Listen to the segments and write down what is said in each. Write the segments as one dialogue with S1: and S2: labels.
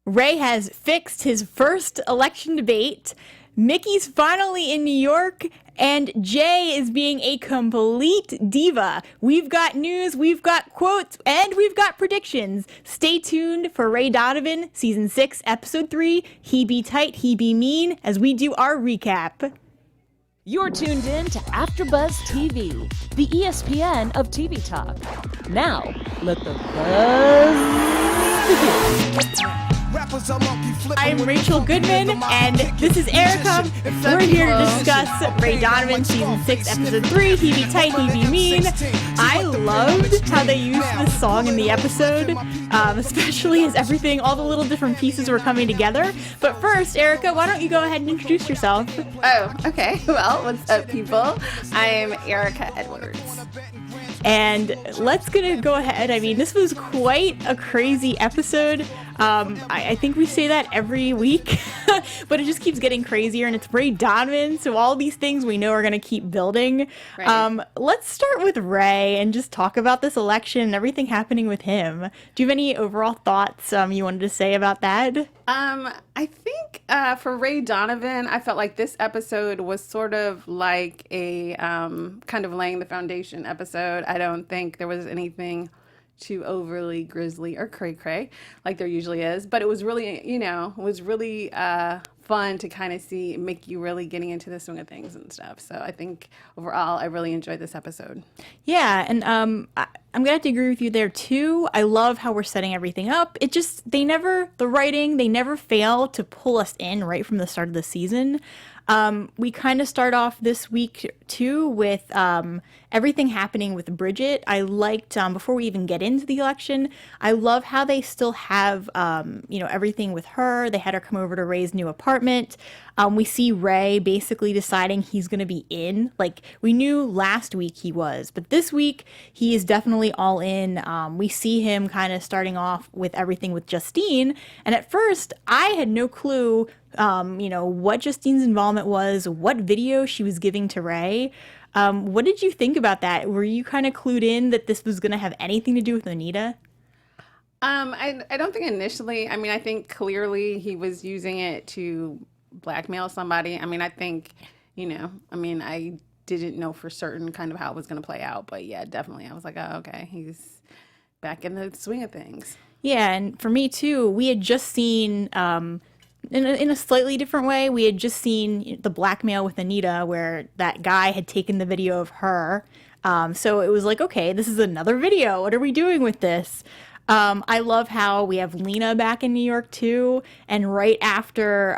S1: Ray has fixed his first election debate. Mickey's finally in New York, and Jay is being a complete diva. We've got news, we've got quotes, and we've got predictions. Stay tuned for Ray Donovan, Season 6, Episode 3, He Be Tight, He Be Mean, as we do our recap.
S2: You're tuned in to Afterbuzz TV, the ESPN of TV talk. Now, let the buzz begin.
S1: I'm Rachel Goodman, and this is Erika. We're here to discuss Ray Donovan, Season 6, Episode 3, He Be Tight, He Be Mean. I loved how they used this song in the episode, especially as all the little different pieces were coming together. But first, Erika, why don't you go ahead and introduce yourself?
S3: Oh, okay. Well, what's up, people? I'm Erika Edwards.
S1: And let's go ahead. I mean, this was quite a crazy episode. I think we say that every week, but it just keeps getting crazier, and it's Ray Donovan, so all these things we know are going to keep building. Right. Let's start with Ray and just talk about this election and everything happening with him. Do you have any overall thoughts you wanted to say about that?
S3: I think for Ray Donovan, I felt like this episode was sort of like a kind of laying the foundation episode. I don't think there was anything too overly grisly or cray-cray like there usually is, but it was really, fun to kind of make you really getting into the swing of things and stuff. So I think overall I really enjoyed this episode.
S1: Yeah, and I'm gonna have to agree with you there too. I love how we're setting everything up. They never fail to pull us in right from the start of the season. We kind of start off this week too with everything happening with Bridget. I liked, before we even get into the election, I love how they still have, everything with her. They had her come over to Ray's new apartment. We see Ray basically deciding he's going to be in. Like, we knew last week he was, but this week he is definitely all in. We see him kind of starting off with everything with Justine. And at first, I had no clue what Justine's involvement was, what video she was giving to Ray. What did you think about that? Were you kind of clued in that this was going to have anything to do with Anita?
S3: I don't think initially. I mean, I think clearly he was using it to blackmail somebody. I mean, I think, I didn't know for certain kind of how it was going to play out. But yeah, definitely. I was like, oh, okay, he's back in the swing of things.
S1: Yeah, and for me too, we had just seen... In a slightly different way, we had just seen the blackmail with Anita where that guy had taken the video of her. So it was like, okay, this is another video. What are we doing with this? I love how we have Lena back in New York too. And right after,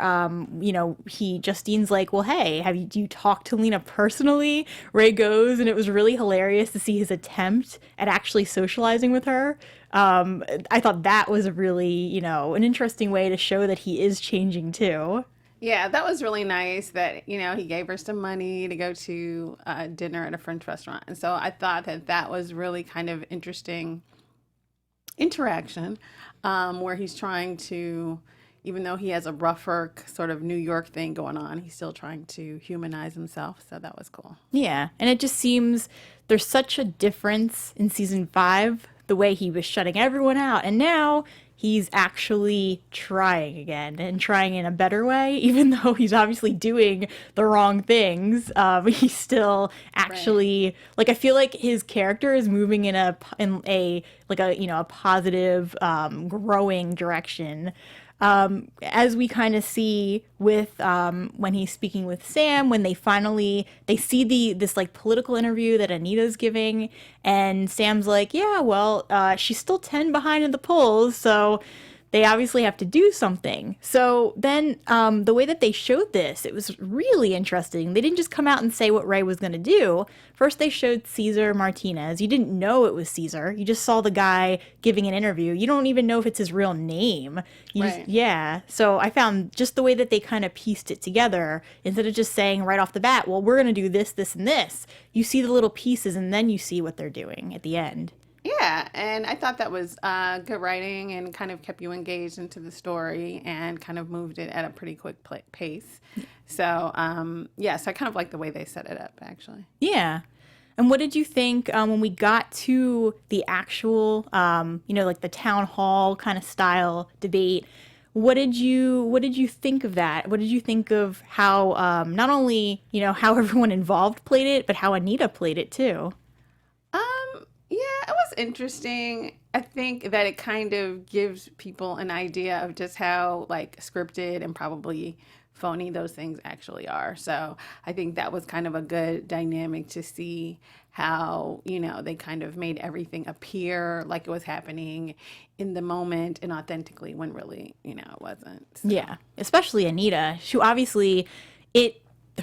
S1: Justine's like, well, hey, do you talk to Lena personally? Ray goes, and it was really hilarious to see his attempt at actually socializing with her. I thought that was a really, an interesting way to show that he is changing too.
S3: Yeah, that was really nice that, he gave her some money to go to dinner at a French restaurant. And so I thought that was really kind of interesting interaction where he's trying to, even though he has a rougher sort of New York thing going on, he's still trying to humanize himself. So that was cool.
S1: Yeah, and it just seems there's such a difference in season 5. The way he was shutting everyone out, and now he's actually trying again and trying in a better way, even though he's obviously doing the wrong things. He's still actually right. I feel like his character is moving in a positive, growing direction. As we kind of see with when he's speaking with Sam, when they see this political interview that Anita's giving, and Sam's like, yeah, well, she's still 10 behind in the polls, so they obviously have to do something. So then the way that they showed this, it was really interesting. They didn't just come out and say what Ray was going to do. First, they showed Cesar Martinez. You didn't know it was Cesar. You just saw the guy giving an interview. You don't even know if it's his real name.
S3: Right.
S1: So I found just the way that they kind of pieced it together, instead of just saying right off the bat, well, we're going to do this, this, and this. You see the little pieces, and then you see what they're doing at the end.
S3: Yeah, and I thought that was good writing and kind of kept you engaged into the story and kind of moved it at a pretty quick pace. So, so I kind of like the way they set it up, actually.
S1: Yeah. And what did you think when we got to the actual, the town hall kind of style debate? what did you think of that? What did you think of how not only, how everyone involved played it, but how Anita played it too?
S3: Yeah, it was interesting. I think that it kind of gives people an idea of just how like scripted and probably phony those things actually are. So I think that was kind of a good dynamic to see how, they kind of made everything appear like it was happening in the moment and authentically when really, it wasn't. So.
S1: Yeah, especially Anita. She obviously,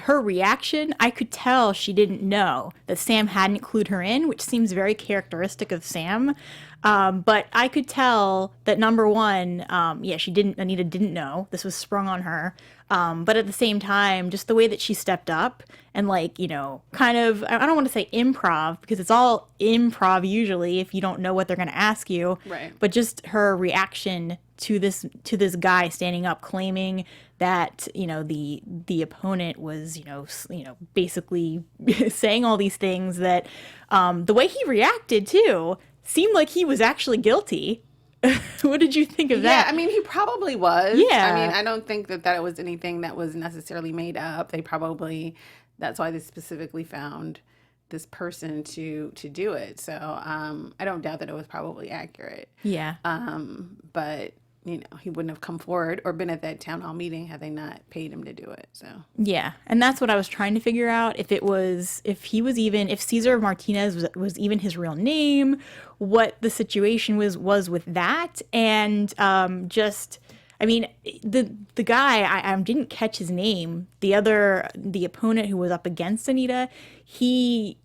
S1: her reaction, I could tell she didn't know that Sam hadn't clued her in, which seems very characteristic of Sam. But I could tell that number one, Anita didn't know. This was sprung on her. But at the same time, just the way that she stepped up and kind of, I don't want to say improv because it's all improv usually if you don't know what they're going to ask you.
S3: Right.
S1: But just her reaction to this guy standing up claiming that the opponent was basically saying all these things that the way he reacted too seemed like he was actually guilty. What did you think of that?
S3: Yeah, I mean, he probably was.
S1: Yeah.
S3: I mean, I don't think that it was anything that was necessarily made up. That's why they specifically found this person to do it. So I don't doubt that it was probably accurate.
S1: Yeah.
S3: But he wouldn't have come forward or been at that town hall meeting had they not paid him to do it. So
S1: yeah, and that's what I was trying to figure out, if Cesar Martinez was even his real name, what the situation was with that, and I mean, the guy, I didn't catch his name. The opponent who was up against Anita, he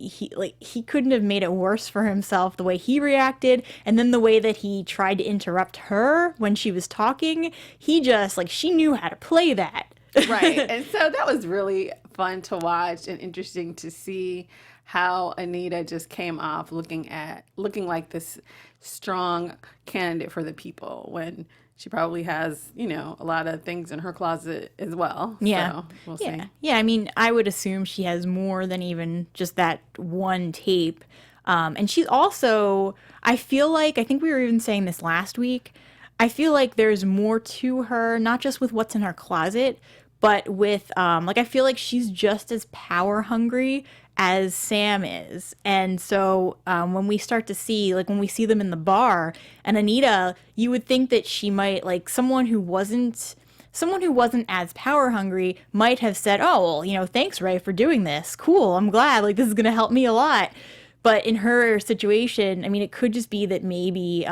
S1: couldn't have made it worse for himself the way he reacted, and then the way that he tried to interrupt her when she was talking. He just she knew how to play that.
S3: Right, and so that was really fun to watch and interesting to see how Anita just came off looking like this strong candidate for the people when she probably has, a lot of things in her closet as well.
S1: Yeah.
S3: So we'll see.
S1: Yeah, I mean, I would assume she has more than even just that one tape. And she's also, I think we were even saying this last week, I feel like there's more to her, not just with what's in her closet, but with, I feel like she's just as power hungry as Sam is. And so when we start to see, when we see them in the bar, and Anita, you would think that she might, someone who wasn't as power hungry might have said, oh, well, thanks, Ray, for doing this. Cool, I'm glad, this is going to help me a lot. But in her situation, I mean, it could just be that maybe,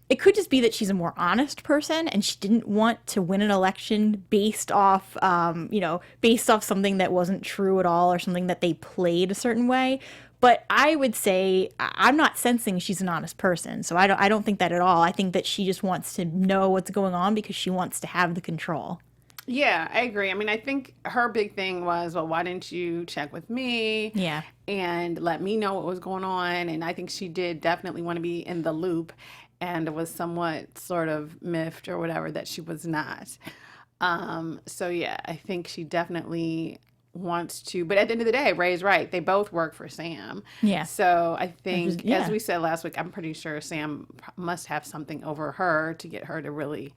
S1: it could just be that she's a more honest person and she didn't want to win an election based off something that wasn't true at all or something that they played a certain way. But I would say I'm not sensing she's an honest person, so I don't think that at all. I think that she just wants to know what's going on because she wants to have the control.
S3: Yeah, I agree. I mean, I think her big thing was, well, why didn't you check with me?
S1: Yeah.
S3: And let me know what was going on. And I think she did definitely want to be in the loop and was somewhat sort of miffed or whatever that she was not. So, yeah, I think she definitely wants to. But at the end of the day, Ray's right. They both work for Sam.
S1: Yeah.
S3: So I think, as we said last week, I'm pretty sure Sam must have something over her to get her to really,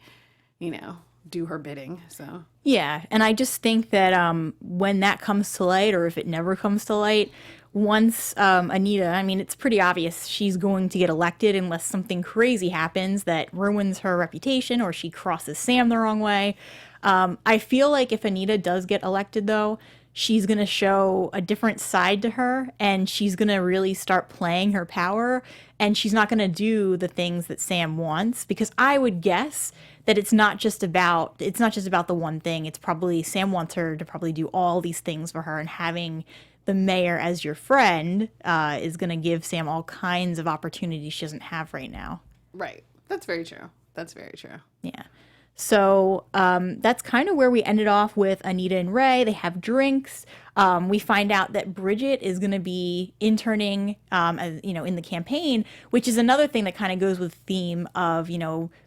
S3: do her bidding. So
S1: yeah, and I just think that when that comes to light, or if it never comes to light, once Anita, I mean, it's pretty obvious she's going to get elected unless something crazy happens that ruins her reputation or she crosses Sam the wrong way. I feel like if Anita does get elected, though, she's going to show a different side to her, and she's going to really start playing her power, and she's not going to do the things that Sam wants, because I would guess that it's not just about the one thing. It's probably Sam wants her to probably do all these things for her, and having the mayor as your friend is going to give Sam all kinds of opportunities she doesn't have right now.
S3: Right. That's very true. That's very true.
S1: Yeah. So that's kind of where we ended off with Anita and Ray. They have drinks. We find out that Bridget is going to be interning, in the campaign, which is another thing that kind of goes with the theme of,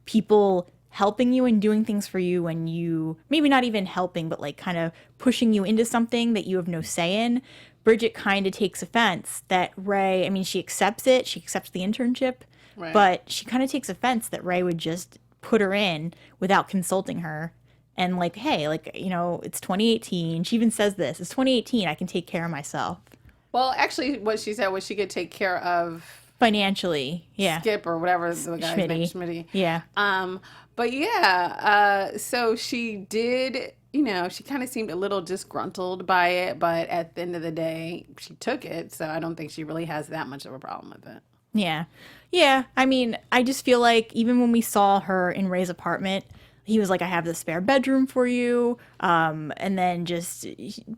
S1: people helping you and doing things for you when you, maybe not even helping, but kind of pushing you into something that you have no say in. Bridget kind of takes offense that Ray, I mean, she accepts it. She accepts the internship,
S3: right.
S1: But she kind of takes offense that Ray would just put her in without consulting her. And like, hey, like, you know, it's 2018. She even says this. It's 2018. I can take care of myself.
S3: Well, actually, what she said was she could take care of
S1: Financially, yeah.
S3: Skip or whatever the guy's name,
S1: Schmitty.
S3: Schmitty.
S1: Yeah.
S3: But yeah, so she did, you know, she kind of seemed a little disgruntled by it, but at the end of the day, she took it. So I don't think she really has that much of a problem with it.
S1: Yeah. Yeah. I mean, I just feel like even when we saw her in Ray's apartment, he was like, I have the spare bedroom for you. And then just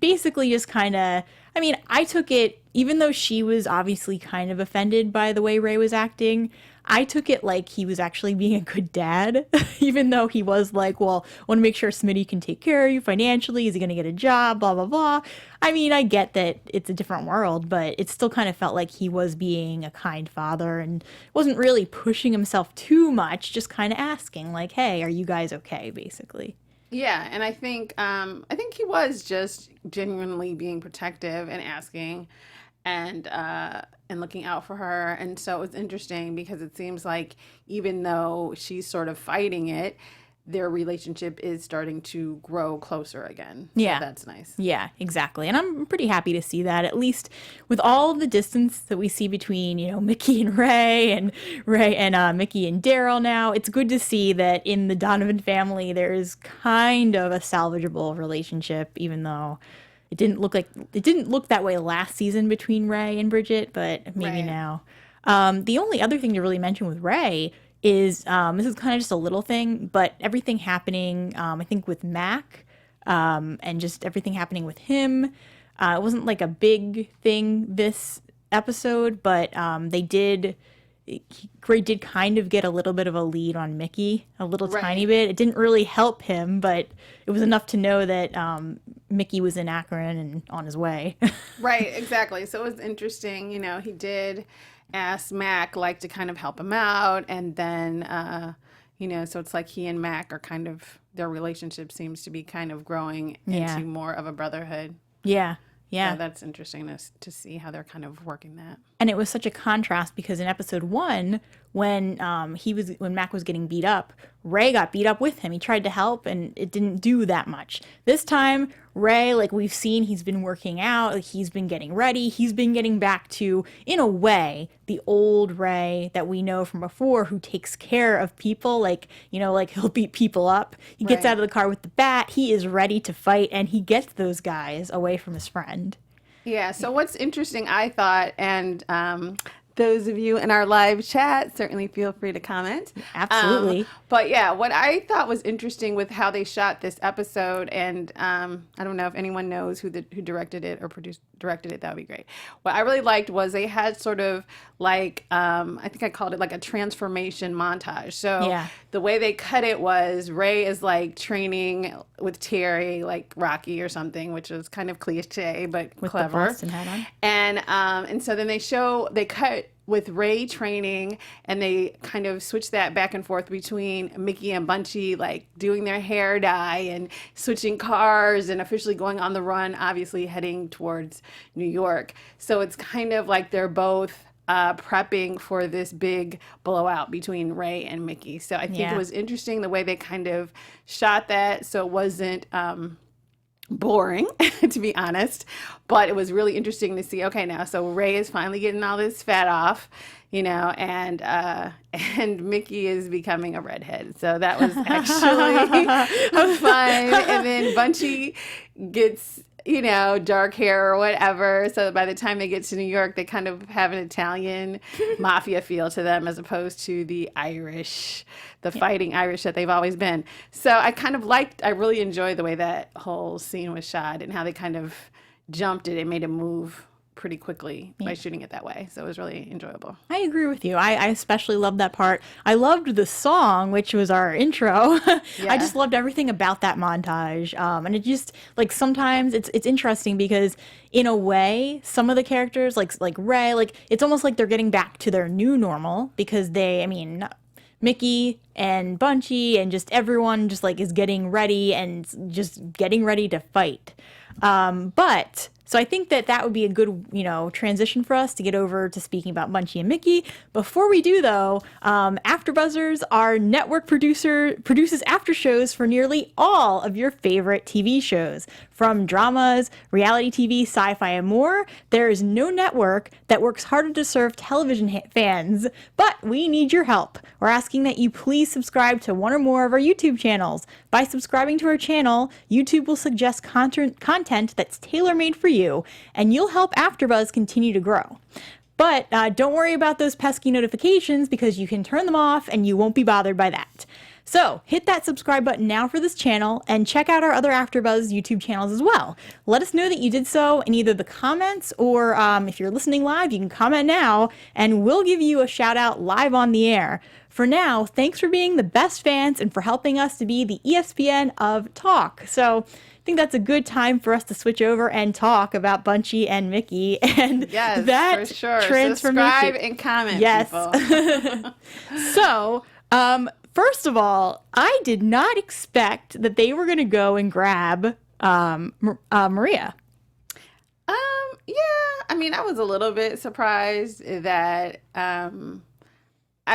S1: basically just kind of, I mean, I took it, even though she was obviously kind of offended by the way Ray was acting, I took it like he was actually being a good dad, even though he was like, well, I want to make sure Smitty can take care of you financially. Is he going to get a job? Blah, blah, blah. I mean, I get that it's a different world, but it still kind of felt like he was being a kind father and wasn't really pushing himself too much, just kind of asking like, hey, are you guys okay, basically.
S3: Yeah, and I think he was just genuinely being protective and asking and looking out for her. And so it was interesting because it seems like even though she's sort of fighting it, their relationship is starting to grow closer again.
S1: Yeah.
S3: So that's nice.
S1: Yeah, exactly. And I'm pretty happy to see that, at least with all the distance that we see between, you know, Mickey and Ray and Mickey and Daryl now. It's good to see that in the Donovan family, there is kind of a salvageable relationship, even though it didn't look that way last season between Ray and Bridget, but maybe
S3: Right.
S1: now. The only other thing to really mention with Ray is this is kind of just a little thing, but everything happening, I think with Mac, and just everything happening with him. It wasn't like a big thing this episode, but Gray did kind of get a little bit of a lead on Mickey, a little
S3: Right.
S1: tiny bit. It didn't really help him, but it was enough to know that Mickey was in Akron and on his way.
S3: Right, exactly. So it was interesting, you know, he did ask Mac like to kind of help him out, and then you know, so it's like he and Mac are kind of, their relationship seems to be kind of growing
S1: Yeah.
S3: into more of a brotherhood.
S1: Yeah. Yeah.
S3: So that's interesting to see how they're kind of working that.
S1: And it was such a contrast because in episode 1, when Mac was getting beat up, Ray got beat up with him. He tried to help and it didn't do that much. This time, Ray, like we've seen, he's been working out, like he's been getting ready, he's been getting back to, in a way, the old Ray that we know from before, who takes care of people, like, you know, like he'll beat people up. He gets
S3: Right.
S1: out of the car with the bat, he is ready to fight, and he gets those guys away from his friend.
S3: Yeah. So what's interesting, I thought, and those of you in our live chat, certainly feel free to comment.
S1: Absolutely.
S3: But yeah, what I thought was interesting with how they shot this episode, and I don't know if anyone knows who directed it or directed it, that would be great. What I really liked was they had sort of like, I think I called it like a transformation montage. So
S1: Yeah.
S3: the way they cut it was Ray is like training with Terry, like Rocky or something, which was kind of cliche, but
S1: With
S3: clever.
S1: the Boston hat on.
S3: And so then they cut with Ray training, and they kind of switch that back and forth between Mickey and Bunchy, like doing their hair dye and switching cars and officially going on the run, obviously heading towards New York. So it's kind of like they're both prepping for this big blowout between Ray and Mickey. So I think
S1: Yeah.
S3: it was interesting the way they kind of shot that, so it wasn't boring, to be honest, but it was really interesting to see, okay, now so Ray is finally getting all this fat off, you know, and Mickey is becoming a redhead. So that was actually fun. And then Bunchy gets, you know, dark hair or whatever. So by the time they get to New York, they kind of have an Italian mafia feel to them, as opposed to the Irish, the fighting Irish that they've always been. So I really enjoyed the way that whole scene was shot and how they kind of jumped it and made it move pretty quickly by shooting it that way. So it was really enjoyable.
S1: I agree with you. I especially loved that part. I loved the song, which was our intro. I just loved everything about that montage. And it just, like, sometimes it's interesting because in a way, some of the characters, like Ray, like it's almost like they're getting back to their new normal because Mickey and Bunchy and just everyone just like is getting ready and just getting ready to fight. But So I think that would be a good, transition for us to get over to speaking about Munchie and Mickey. Before we do, though, AfterBuzzers, our network produces after shows for nearly all of your favorite TV shows. From dramas, reality TV, sci-fi, and more, there is no network that works harder to serve television fans. But we need your help. We're asking that you please subscribe to one or more of our YouTube channels. By subscribing to our channel, YouTube will suggest content that's tailor-made for you, and you'll help AfterBuzz continue to grow. But don't worry about those pesky notifications, because you can turn them off and you won't be bothered by that. So hit that subscribe button now for this channel, and check out our other AfterBuzz YouTube channels as well. Let us know that you did so in either the comments, or if you're listening live, you can comment now and we'll give you a shout out live on the air. For now, thanks for being the best fans and for helping us to be the ESPN of talk. So I think that's a good time for us to switch over and talk about Munchie and Mickey, and
S3: yes,
S1: that
S3: for sure.
S1: transformation.
S3: Subscribe and comment,
S1: yes.
S3: people.
S1: So, first of all, I did not expect that they were going to go and grab Maria.
S3: Yeah, I mean, I was a little bit surprised that, I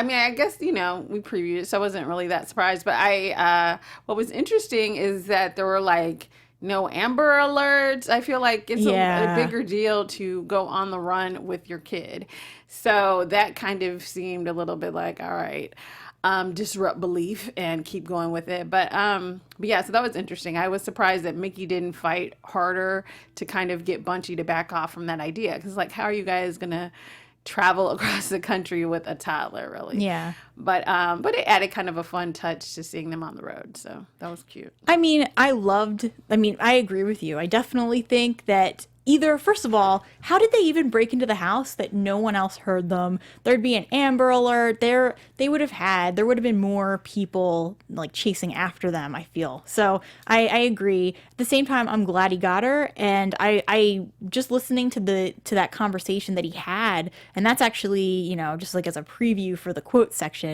S3: mean, I guess, we previewed it, so I wasn't really that surprised. But what was interesting is that there were like no Amber Alerts. I feel like it's a bigger deal to go on the run with your kid. So that kind of seemed a little bit like, all right, disrupt belief and keep going with it. But yeah, so that was interesting. I was surprised that Mickey didn't fight harder to kind of get Munchie to back off from that idea. Because like, how are you guys going to travel across the country with a toddler, really?
S1: Yeah.
S3: But it added kind of a fun touch to seeing them on the road. So that was cute.
S1: I mean, I agree with you. I definitely think that first of all, how did they even break into the house that no one else heard them? There'd be an Amber Alert. There would have been more people like chasing after them, I feel. So I agree. At the same time, I'm glad he got her. And I just listening to that conversation that he had, and that's actually, just like as a preview for the quote section,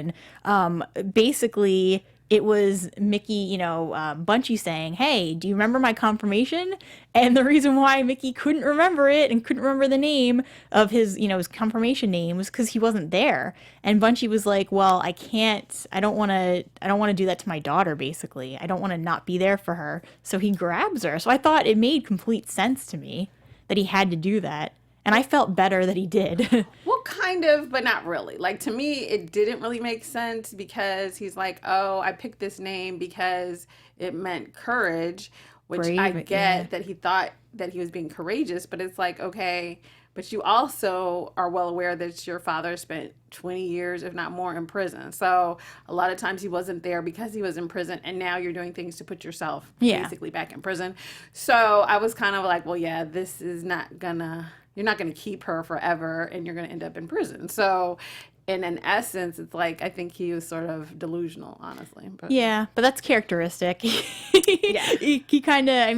S1: basically it was Mickey, Munchie saying, "Hey, do you remember my confirmation?" And the reason why Mickey couldn't remember it and couldn't remember the name of his, his confirmation name was because he wasn't there. And Munchie was like, "Well, I can't. I don't want to do that to my daughter. Basically, I don't want to not be there for her." So he grabs her. So I thought it made complete sense to me that he had to do that. And I felt better that he did.
S3: Well, kind of, but not really. Like, to me, it didn't really make sense because he's like, oh, I picked this name because it meant courage, which
S1: Brave,
S3: I get that he thought that he was being courageous. But it's like, okay, but you also are well aware that your father spent 20 years, if not more, in prison. So a lot of times he wasn't there because he was in prison, and now you're doing things to put yourself basically back in prison. So I was kind of like, well, yeah, this is not gonna... You're not going to keep her forever, and you're going to end up in prison. So, in an essence, it's like, I think he was sort of delusional, honestly. But.
S1: Yeah, but that's characteristic.
S3: Yeah.
S1: He kind of,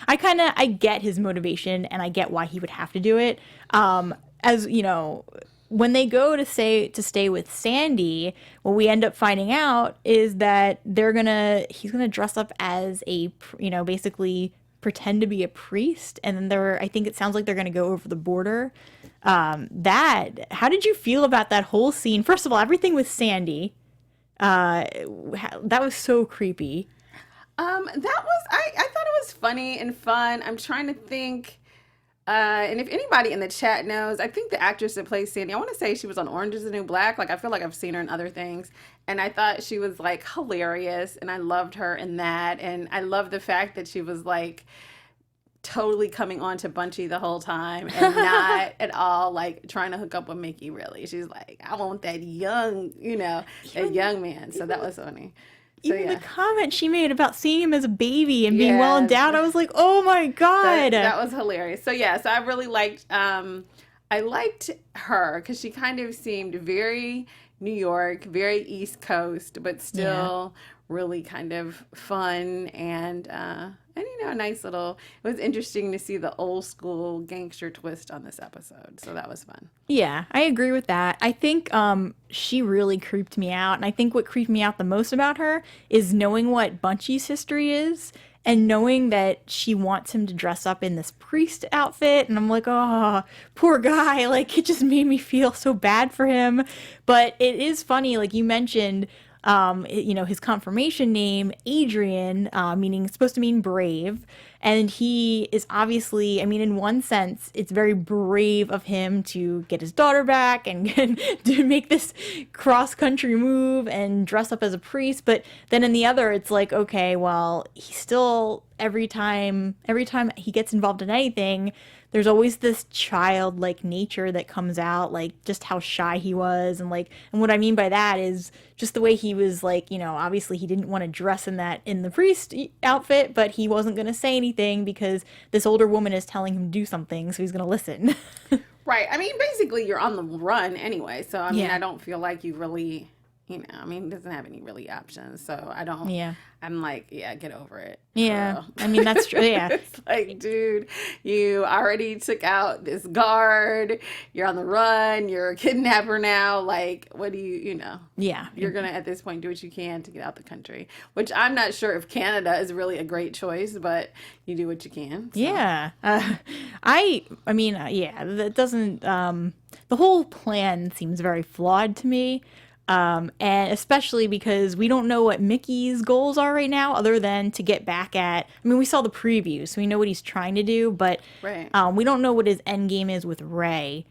S1: I get his motivation, and I get why he would have to do it. As, when they go to stay with Sandy, what we end up finding out is that he's going to dress up as basically pretend to be a priest, and then I think it sounds like they're going to go over the border. How did you feel about that whole scene? First of all, everything with Sandy, that was so creepy.
S3: I thought it was funny and fun. I'm trying to think, and if anybody in the chat knows, I think the actress that plays Sandy, I want to say she was on Orange is the New Black. Like, I feel like I've seen her in other things. And I thought she was, like, hilarious. And I loved her in that. And I love the fact that she was, like, totally coming on to Munchie the whole time and not at all, like, trying to hook up with Mickey, really. She's like, I want that young, that young man. So that was funny.
S1: Even the comment she made about seeing him as a baby and being well endowed, I was like, oh my God.
S3: That was hilarious. So so I really liked, I liked her because she kind of seemed very New York, very East Coast, but still really kind of fun and a nice little, it was interesting to see the old school gangster twist on this episode. So that was fun.
S1: Yeah, I agree with that. I think she really creeped me out. And I think what creeped me out the most about her is knowing what Munchie's history is. and knowing that she wants him to dress up in this priest outfit, and I'm like, oh, poor guy. Like, it just made me feel so bad for him. But it is funny, like you mentioned, his confirmation name, Adrian, meaning, it's supposed to mean brave. And he is obviously, I mean, in one sense, it's very brave of him to get his daughter back and to make this cross-country move and dress up as a priest. But then in the other, it's like, okay, well, he still, every time he gets involved in anything, there's always this childlike nature that comes out, like just how shy he was. And what I mean by that is just the way he was, like, obviously he didn't want to dress in the priest outfit, but he wasn't going to say anything because this older woman is telling him to do something, so he's going to listen.
S3: Right. I mean, basically you're on the run anyway. So, I mean,
S1: Yeah.
S3: I don't feel like you really, he doesn't have any really options. So I don't,
S1: Yeah.
S3: I'm like, yeah, get over it.
S1: Yeah.
S3: girl.
S1: I mean, that's true. Yeah.
S3: It's like, dude, you already took out this guard. You're on the run. You're a kidnapper now. Like, what do
S1: Yeah.
S3: you're going to, at this point, do what you can to get out the country, which I'm not sure if Canada is really a great choice, but you do what you can. So.
S1: Yeah. That doesn't, the whole plan seems very flawed to me. And especially because we don't know what Mickey's goals are right now, other than to get back at, I mean, we saw the preview, so we know what he's trying to do, but
S3: Right.
S1: we don't know what his end game is with Ray,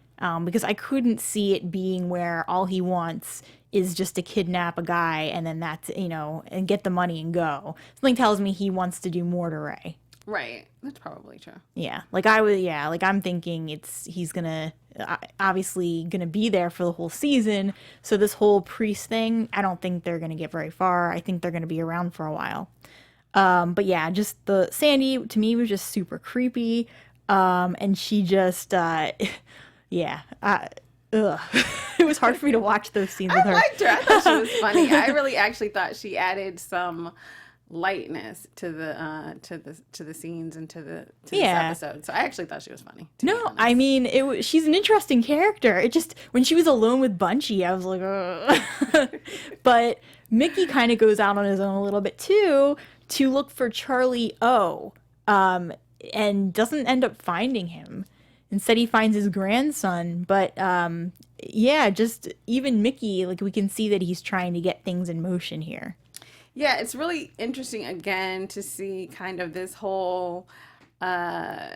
S1: because I couldn't see it being where all he wants is just to kidnap a guy and then that's, and get the money and go. Something tells me he wants to do more to Ray.
S3: Right. That's probably true.
S1: Yeah, I'm thinking he's gonna obviously gonna be there for the whole season. So this whole priest thing, I don't think they're gonna get very far. I think they're gonna be around for a while. But yeah, just the Sandy to me was just super creepy. And she just, yeah, ugh. It was hard for me to watch those scenes with her.
S3: I liked her. I thought she was funny. I really actually thought she added some lightness to the scenes and to this episode. So I actually thought she was funny.
S1: No, I mean, she's an interesting character. It just, when she was alone with Bunchy, I was like, ugh. But Mickey kind of goes out on his own a little bit too, to look for Charlie O, and doesn't end up finding him. Instead, he finds his grandson. But yeah, just even Mickey, like, we can see that he's trying to get things in motion here.
S3: Yeah, it's really interesting again to see kind of this whole, I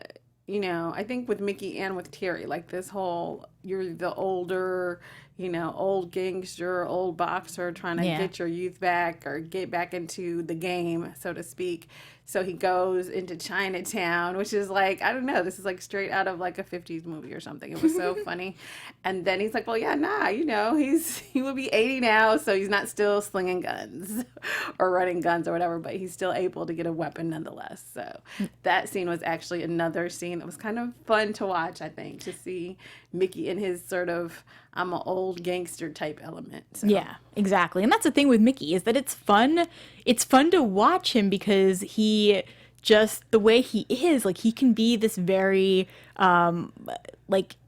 S3: think with Mickey and with Terry, like this whole, you're the older, old gangster, old boxer trying to get your youth back or get back into the game, so to speak. So he goes into Chinatown, which is like, I don't know, this is like straight out of like a 50s movie or something. It was so funny. And then he's like, well, yeah, nah, he will be 80 now, so he's not still slinging guns or running guns or whatever, but he's still able to get a weapon nonetheless. So that scene was actually another scene that was kind of fun to watch, I think, to see Mickey in his sort of, I'm an old gangster type element. So.
S1: Yeah, exactly. And that's the thing with Mickey, is that it's fun. It's fun to watch him because he just, the way he is, like, he can be this very,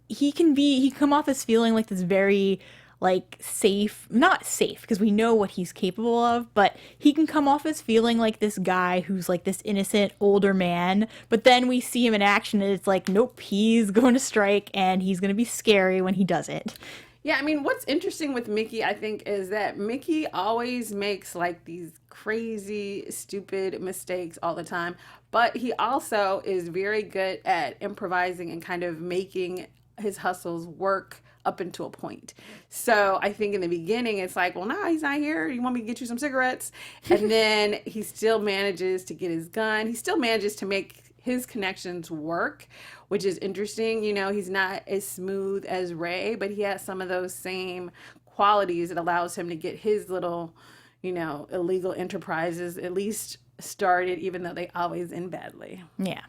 S1: he can come off as feeling like this very, like, safe, not safe, because we know what he's capable of, but he can come off as feeling like this guy who's like this innocent older man, but then we see him in action and it's like, nope, he's going to strike and he's going to be scary when he does it.
S3: Yeah, I mean, what's interesting with Mickey, I think, is that Mickey always makes like these crazy, stupid mistakes all the time, but he also is very good at improvising and kind of making his hustles work up until a point. So I think in the beginning, it's like, well, no, he's not here. You want me to get you some cigarettes? And then he still manages to get his gun. He still manages to make his connections work, which is interesting. He's not as smooth as Ray, but he has some of those same qualities that allows him to get his little, illegal enterprises at least started, even though they always end badly.
S1: Yeah.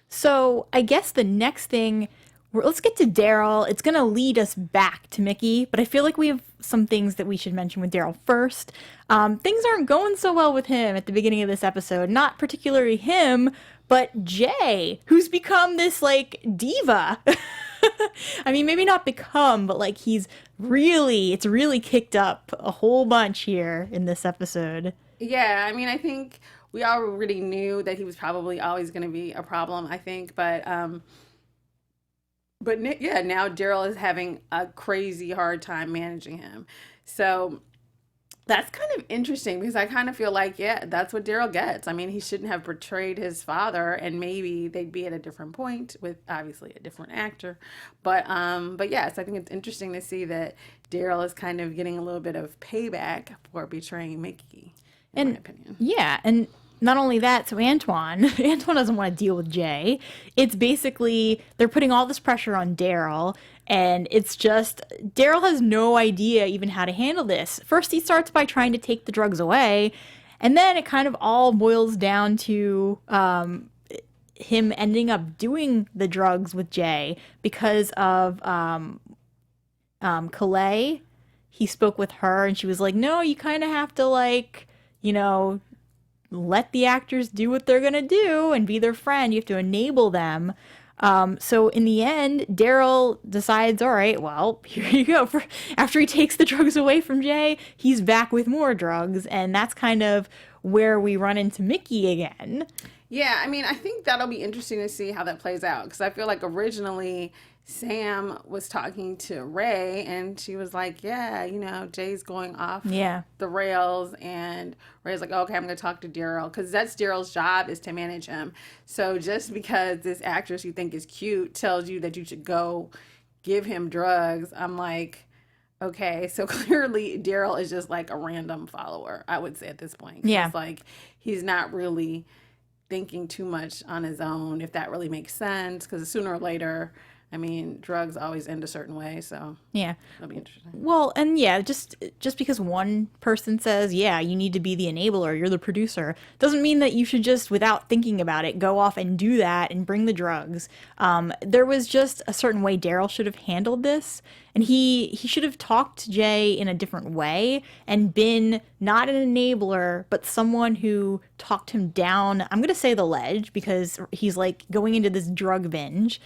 S1: So I guess the next thing, let's get to Daryl. It's going to lead us back to Mickey, but I feel like we have some things that we should mention with Daryl first. Things aren't going so well with him at the beginning of this episode. Not particularly him, but Jay, who's become this, like, diva. I mean, maybe not become, but, like, it's really kicked up a whole bunch here in this episode.
S3: Yeah, I mean, I think we already knew that he was probably always going to be a problem, I think. But yeah, now Daryl is having a crazy hard time managing him. So that's kind of interesting because I kind of feel like, yeah, that's what Daryl gets. I mean, he shouldn't have betrayed his father, and maybe they'd be at a different point with obviously a different actor. But yes, I think it's interesting to see that Daryl is kind of getting a little bit of payback for betraying Mickey, in my opinion.
S1: Yeah, and not only that, so Antoine doesn't want to deal with Jay. It's basically they're putting all this pressure on Daryl, and it's just Daryl has no idea even how to handle this. First, he starts by trying to take the drugs away, and then it kind of all boils down to him ending up doing the drugs with Jay because of Calais. He spoke with her, and she was like, "No, you kind of have to let the actors do what they're gonna do and be their friend. You have to enable them." So in the end, Daryl decides, all right, well, here you go. After he takes the drugs away from Jay, he's back with more drugs, and that's kind of where we run into Mickey again.
S3: Yeah, I mean, I think that'll be interesting to see how that plays out, because I feel like originally Sam was talking to Ray, and she was like, yeah, Jay's going off the rails, and Ray's like, okay, I'm going to talk to Daryl, because that's Daryl's job, is to manage him. So just because this actress you think is cute tells you that you should go give him drugs, I'm like, okay, so clearly Daryl is just like a random follower, I would say at this point.
S1: Yeah.
S3: It's like he's not really thinking too much on his own, if that really makes sense, because sooner or later, I mean, drugs always end a certain way, so
S1: yeah,
S3: that'll be interesting.
S1: Well, and yeah, just because one person says, yeah, you need to be the enabler, you're the producer, doesn't mean that you should just, without thinking about it, go off and do that and bring the drugs. There was just a certain way Daryl should have handled this, and he should have talked to Jay in a different way and been not an enabler, but someone who talked him down, I'm going to say the ledge, because he's like going into this drug binge,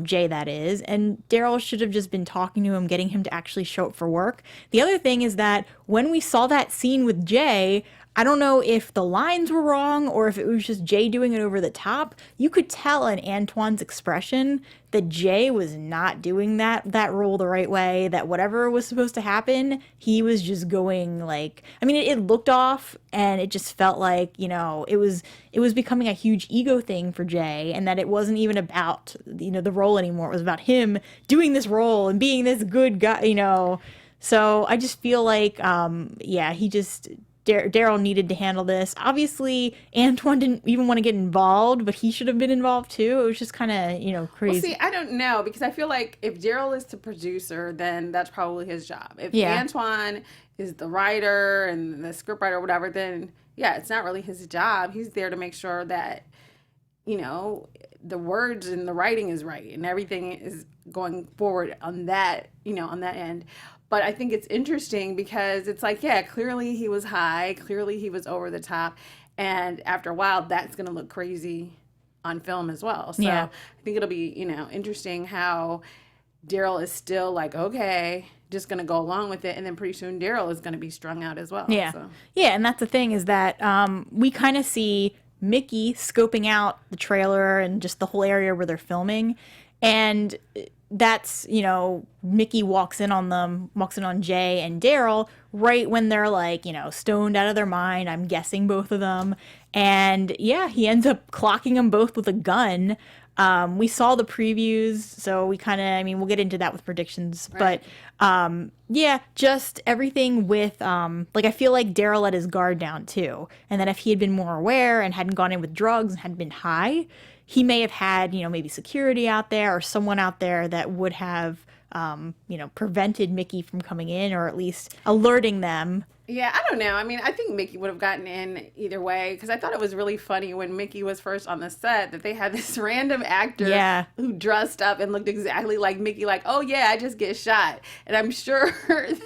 S1: Jay that is, and Daryl should have just been talking to him, getting him to actually show up for work. The other thing is that when we saw that scene with Jay, I don't know if the lines were wrong or if it was just Jay doing it over the top. You could tell in Antoine's expression that Jay was not doing that role the right way, that whatever was supposed to happen, he was just going it looked off, and it just felt like, it was becoming a huge ego thing for Jay, and that it wasn't even about, the role anymore. It was about him doing this role and being this good guy, So I just feel like, Daryl needed to handle this. Obviously, Antoine didn't even want to get involved, but he should have been involved too. It was just kind of, crazy.
S3: Well, see, I don't know, because I feel like if Daryl is the producer, then that's probably his job. If Antoine is the writer and the script writer or whatever, then it's not really his job. He's there to make sure that, the words and the writing is right and everything is going forward on that, on that end. But I think it's interesting because it's like, clearly he was high. Clearly he was over the top. And after a while, that's going to look crazy on film as well. So I think it'll be, interesting how Daryl is still like, okay, just going to go along with it. And then pretty soon Daryl is going to be strung out as well.
S1: Yeah.
S3: So.
S1: Yeah. And that's the thing, is that we kind of see Mickey scoping out the trailer and just the whole area where they're filming. And that's, Mickey walks in on Jay and Daryl right when they're stoned out of their mind. I'm guessing both of them. And he ends up clocking them both with a gun. We saw the previews, so we kind of, we'll get into that with predictions. Right. But, just everything with, I feel like Daryl let his guard down too. And that if he had been more aware and hadn't gone in with drugs and hadn't been high, he may have had, maybe security out there or someone out there that would have, prevented Mickey from coming in, or at least alerting them.
S3: Yeah, I don't know. I think Mickey would have gotten in either way, because I thought it was really funny when Mickey was first on the set that they had this random actor who dressed up and looked exactly like Mickey, like, oh yeah, I just get shot. And I'm sure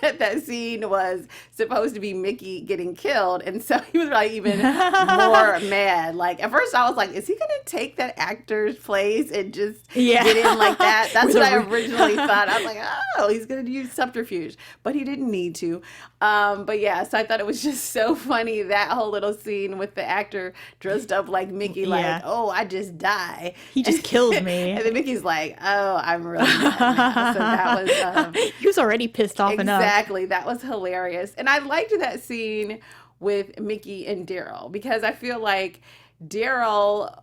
S3: that scene was supposed to be Mickey getting killed, and so he was even more mad. Like, at first I was like, is he going to take that actor's place and just get in like that? That's what I originally thought. I was like, oh, he's going to use subterfuge. But he didn't need to. But Yeah, so I thought it was just so funny, that whole little scene with the actor dressed up like Mickey, like, oh, I just die.
S1: He just killed me.
S3: And then Mickey's like, oh, I'm really mad now. So that was...
S1: he was already pissed off enough.
S3: Exactly. That was hilarious. And I liked that scene with Mickey and Daryl, because I feel like Daryl...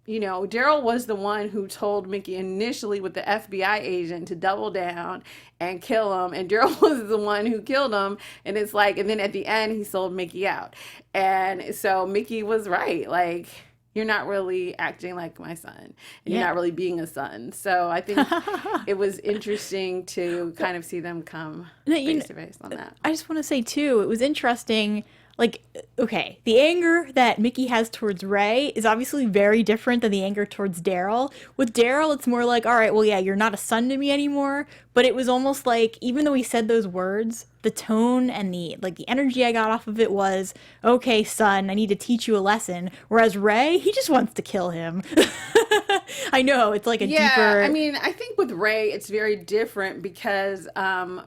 S3: Daryl was the one who told Mickey initially with the FBI agent to double down and kill him. And Daryl was the one who killed him. And it's like, and then at the end, he sold Mickey out. And so Mickey was right. Like, you're not really acting like my son. And you're not really being a son. So I think it was interesting to kind of see them come face to face on that.
S1: I just want to say, too, it was interesting. Like, okay, the anger that Mickey has towards Ray is obviously very different than the anger towards Daryl. With Daryl, it's more like, all right, well, yeah, you're not a son to me anymore. But it was almost like, even though he said those words, the tone and the energy I got off of it was, okay, son, I need to teach you a lesson. Whereas Ray, he just wants to kill him. I know, it's like a deeper...
S3: I mean, I think with Ray, it's very different because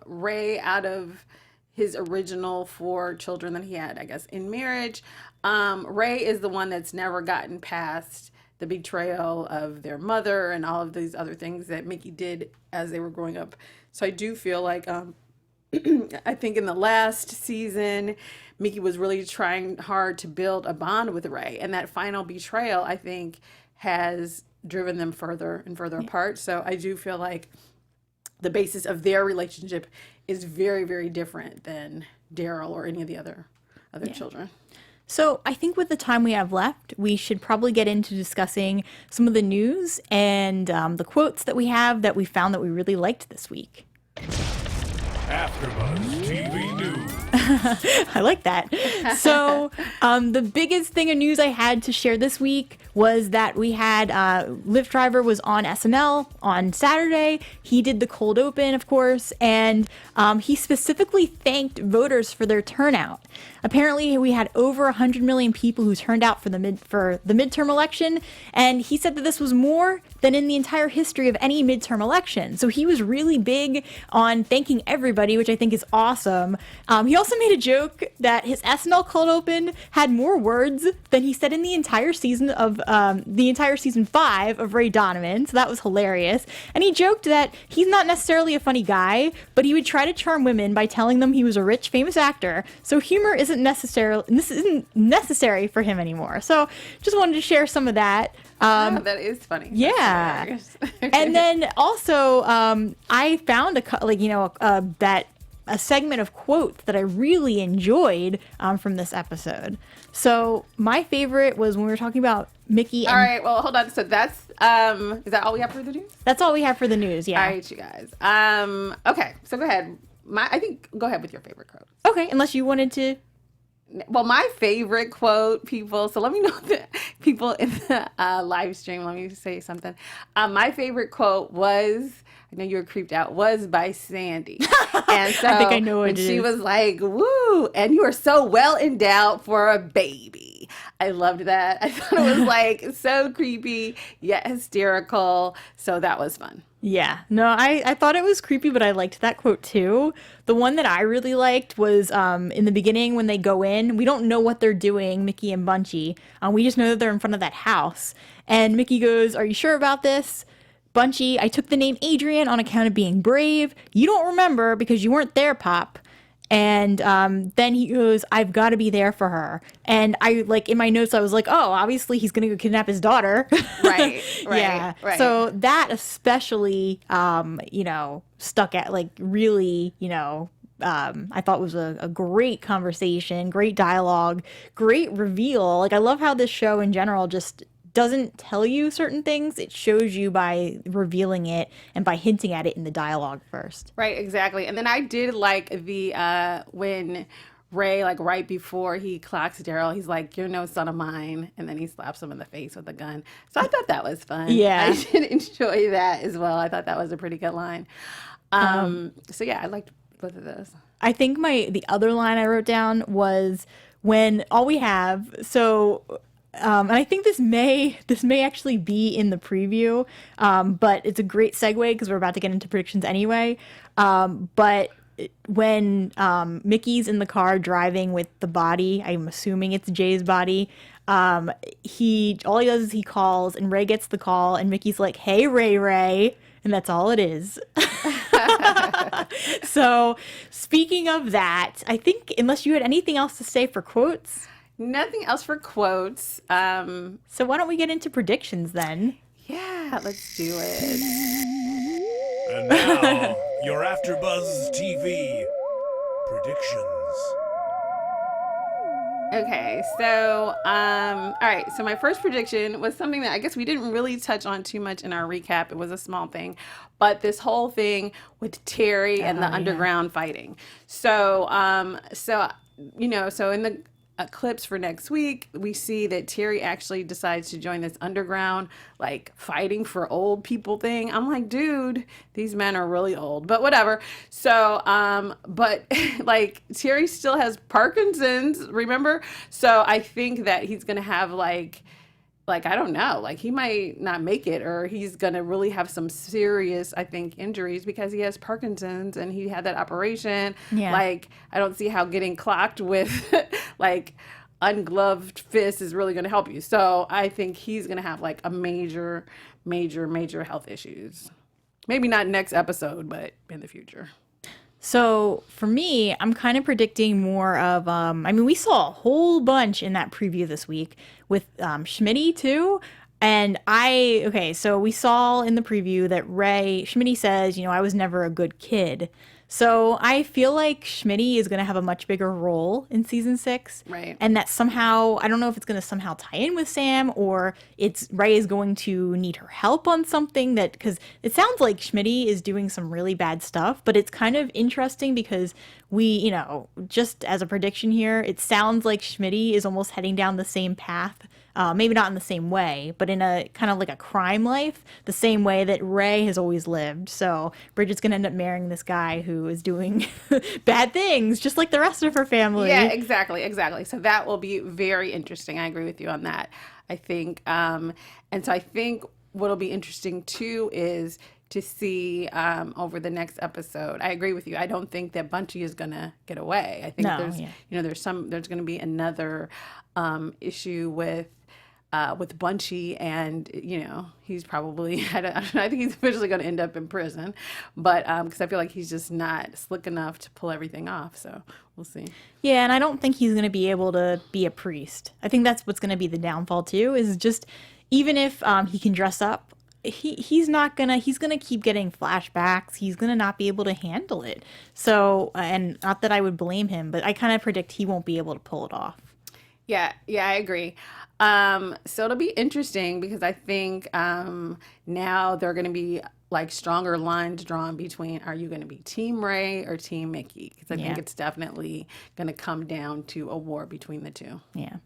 S3: Ray, out of his original 4 children that he had, I guess, in marriage, Ray is the one that's never gotten past the betrayal of their mother and all of these other things that Mickey did as they were growing up. So I do feel like, I think in the last season, Mickey was really trying hard to build a bond with Ray. And that final betrayal, I think, has driven them further and further apart. So I do feel like the basis of their relationship is very, very different than Daryl or any of the other children.
S1: So I think with the time we have left, we should probably get into discussing some of the news and the quotes that we have that we found that we really liked this week.
S4: Afterbuzz TV News.
S1: I like that. So the biggest thing of news I had to share this week was that we had Liev Schreiber was on SNL on Saturday. He did the cold open, of course, and he specifically thanked voters for their turnout. Apparently, we had over 100 million people who turned out for the midterm election, and he said that this was more than in the entire history of any midterm election. So he was really big on thanking everybody, which I think is awesome. He also made a joke that his SNL cold open had more words than he said in the entire season of season 5 of Ray Donovan. So that was hilarious. And he joked that he's not necessarily a funny guy, but he would try to charm women by telling them he was a rich, famous actor. So humor isn't necessary for him anymore. So just wanted to share some of that.
S3: That is funny.
S1: Yeah. And then also, I found a segment of quotes that I really enjoyed from this episode. So my favorite was when we were talking about Mickey.
S3: All right. Well, hold on. So that's is that all we have for the news?
S1: That's all we have for the news. Yeah.
S3: All right, you guys. Okay. So go ahead. Go ahead with your favorite quote.
S1: Okay. Unless you wanted to.
S3: Well, my favorite quote, people, so let me know the people in the live stream. Let me say something. My favorite quote was, I know you were creeped out, was by Sandy. And so
S1: I think I know what
S3: when
S1: it
S3: she
S1: is.
S3: was like, woo, and you are so well endowed for a baby. I loved that. I thought it was like so creepy yet hysterical. So that was fun.
S1: Yeah, no, I thought it was creepy, but I liked that quote too. The one that I really liked was in the beginning when they go in. We don't know what they're doing, Mickey and Bunchy. We just know that they're in front of that house. And Mickey goes, "Are you sure about this?" Bunchy, "I took the name Adrian on account of being brave. You don't remember because you weren't there, Pop." And then he goes, "I've got to be there for her." And I, like, in my notes, I was like, oh, obviously he's going to go kidnap his daughter.
S3: Right.
S1: Yeah. So that especially, stuck at, like, really, I thought was a great conversation, great dialogue, great reveal. Like, I love how this show in general just doesn't tell you certain things. It shows you by revealing it and by hinting at it in the dialogue first.
S3: Right, exactly. And then I did like the when Ray, like right before he clocks Daryl, he's like, "You're no son of mine," and then he slaps him in the face with a gun. So I thought that was fun.
S1: Yeah,
S3: I did enjoy that as well. I thought that was a pretty good line. So yeah, I liked both of those.
S1: I think the other line I wrote down was when all we have and I think this may actually be in the preview, but it's a great segue because we're about to get into predictions anyway. But when Mickey's in the car driving with the body, I'm assuming it's Jay's body. All he does is he calls, and Ray gets the call, and Mickey's like, "Hey, Ray," and that's all it is. So, speaking of that, I think unless you had anything else to say for quotes.
S3: Nothing else for quotes.
S1: So why don't we get into predictions then?
S3: Yeah, let's do it.
S4: And now, your Afterbuzz TV predictions.
S3: Okay, so all right, so my first prediction was something that I guess we didn't really touch on too much in our recap. It was a small thing, but this whole thing with Terry and the underground fighting. So so in the clips for next week, we see that Terry actually decides to join this underground, like, fighting for old people thing. I'm like, dude, these men are really old, but whatever. So, but like, Terry still has Parkinson's, remember? So I think that he's going to have like, I don't know, like, he might not make it, or he's going to really have some serious, I think, injuries because he has Parkinson's and he had that operation.
S1: Yeah.
S3: Like, I don't see how getting clocked with like ungloved fists is really going to help you. So I think he's going to have like a major health issues. Maybe not next episode, but in the future.
S1: So for me, I'm kind of predicting more of, we saw a whole bunch in that preview this week with Schmitty too. And so we saw in the preview that Schmitty says, I was never a good kid. So I feel like Schmitty is going to have a much bigger role in season 6.
S3: Right.
S1: And that somehow, I don't know if it's going to somehow tie in with Sam, or Ray is going to need her help on something, because it sounds like Schmitty is doing some really bad stuff, but it's kind of interesting because we, just as a prediction here, it sounds like Schmitty is almost heading down the same path. Maybe not in the same way, but in a kind of like a crime life, the same way that Ray has always lived. So Bridget's going to end up marrying this guy who is doing bad things, just like the rest of her family.
S3: Yeah, exactly. So that will be very interesting. I agree with you on that. I think, and so I think what'll be interesting too is to see over the next episode. I agree with you. I don't think that Bunchy is going to get away. I think there's going to be another issue with Bunchy, and he's probably I think he's officially going to end up in prison, but because I feel like he's just not slick enough to pull everything off. So we'll see.
S1: Yeah, and I don't think he's going to be able to be a priest. I think that's what's going to be the downfall too. Is just even if he can dress up, he's gonna keep getting flashbacks. He's gonna not be able to handle it. So, and not that I would blame him, but I kind of predict he won't be able to pull it off.
S3: Yeah, I agree. So it'll be interesting because I think now there are going to be like stronger lines drawn between, are you going to be Team Ray or Team Mickey? Because I think it's definitely going to come down to a war between the two.
S1: Yeah.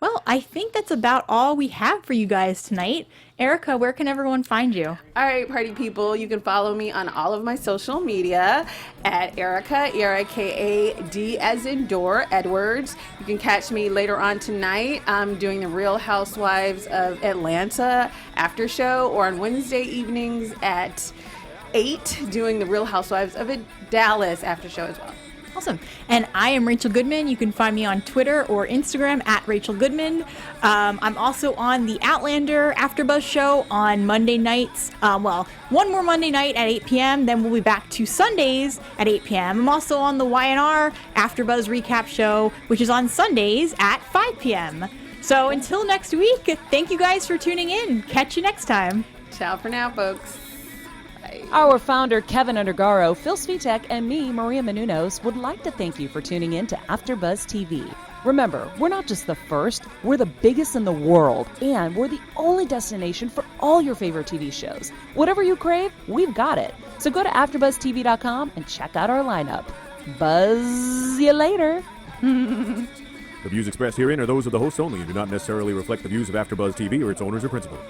S1: Well, I think that's about all we have for you guys tonight. Erika, where can everyone find you?
S3: All right, party people, you can follow me on all of my social media at Erika, ERIKAD as in Door, Edwards. You can catch me later on tonight doing the Real Housewives of Atlanta after show, or on Wednesday evenings at 8 doing the Real Housewives of Dallas after show as well.
S1: Awesome. And I am Rachel Goodman. You can find me on Twitter or Instagram at Rachel Goodman. I'm also on the Outlander Afterbuzz show on Monday nights. One more Monday night at 8 p.m. Then we'll be back to Sundays at 8 p.m. I'm also on the YNR Afterbuzz recap show, which is on Sundays at 5 p.m. So until next week, thank you guys for tuning in. Catch you next time.
S3: Ciao for now, folks.
S2: Our founder, Keven Undergaro, Phil Svitek, and me, Maria Menounos, would like to thank you for tuning in to Afterbuzz TV. Remember, we're not just the first, we're the biggest in the world, and we're the only destination for all your favorite TV shows. Whatever you crave, we've got it. So go to AfterBuzzTV.com and check out our lineup. Buzz you later.
S5: The views expressed herein are those of the hosts only and do not necessarily reflect the views of AfterBuzz TV or its owners or principals.